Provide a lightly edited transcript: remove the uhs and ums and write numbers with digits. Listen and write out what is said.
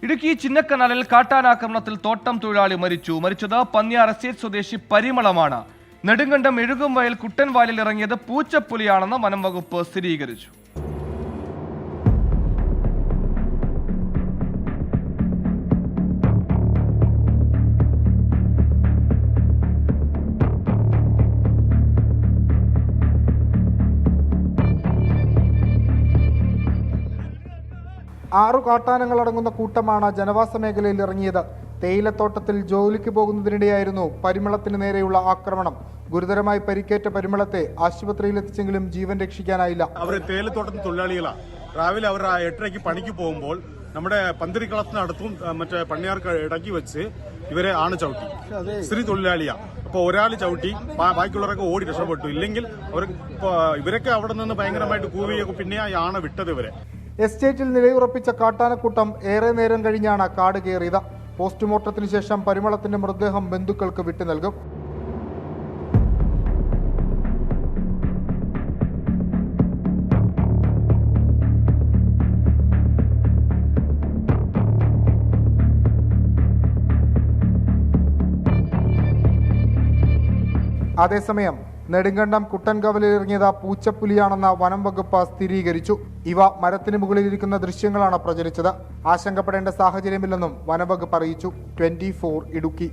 ഇടുക്കി ചിന്നക്കനാലിൽ കാട്ടാനാക്രമണത്തിൽ തോട്ടം തൊഴിലാളി മരിച്ചത് പന്നിയാർ എസ്റ്റേറ്റ് സ്വദേശി പരിമളമാണ്. നെടുങ്കണ്ടം എഴുകുംവയൽ കുട്ടൻവാലിൽ ഇറങ്ങിയത് പൂച്ചപ്പുലിയാണെന്ന് വനം വകുപ്പ് സ്ഥിരീകരിച്ചു. ആറു കാട്ടാനങ്ങളടങ്ങുന്ന കൂട്ടമാണ് ജനവാസ മേഖലയിൽ ഇറങ്ങിയത്. തേയിലത്തോട്ടത്തിൽ ജോലിക്ക് പോകുന്നതിനിടെയായിരുന്നു പരിമളത്തിന് നേരെയുള്ള ആക്രമണം. ഗുരുതരമായി പരിക്കേറ്റ പരിമളത്തെ ആശുപത്രിയിൽ എത്തിച്ചെങ്കിലും ജീവൻ രക്ഷിക്കാനായില്ല. അവർ തേയിലത്തോട്ടത്തിൽ തൊഴിലാളികളാണ്. രാവിലെ അവർ 8:30 പണിക്ക് പോകുമ്പോൾ നമ്മുടെ പന്തിരിക്കളത്തിനടുത്തും മറ്റേ പണിയാർക്ക് ഇടയ്ക്ക് വെച്ച് ഇവരെ ആണ് ചവിട്ടി. സ്ത്രീ തൊഴിലാളിയാ. അപ്പൊ ഒരാൾ ചവിട്ടി, ബാക്കിയുള്ളവരൊക്കെ ഓടി രക്ഷപ്പെട്ടു. ഇല്ലെങ്കിൽ ഇവരൊക്കെ അവിടെ നിന്ന് ഭയങ്കരമായിട്ട് കൂവിയൊക്കെ പിന്നെ ആണ് വിട്ടത് ഇവരെ. എസ്റ്റേറ്റിൽ നിലയുറപ്പിച്ച കാട്ടാനക്കൂട്ടം ഏറെ നേരം കഴിഞ്ഞാണ് കാട് കയറിയത്. പോസ്റ്റ്മോർട്ടത്തിന് ശേഷം പരിമളത്തിന്റെ മൃതദേഹം ബന്ധുക്കൾക്ക് വിട്ടു നൽകും. അതേസമയം നെടുങ്കണ്ടം കുട്ടൻകവലിൽ ഇറങ്ങിയത് പൂച്ചപ്പുലിയാണെന്ന് വനം വകുപ്പ് സ്ഥിരീകരിച്ചു. ഇവ മരത്തിന് മുകളിലിരിക്കുന്ന ദൃശ്യങ്ങളാണ് പ്രചരിച്ചത്. ആശങ്കപ്പെടേണ്ട സാഹചര്യമില്ലെന്നും വനംവകുപ്പ് അറിയിച്ചു. 24 ഇടുക്കി.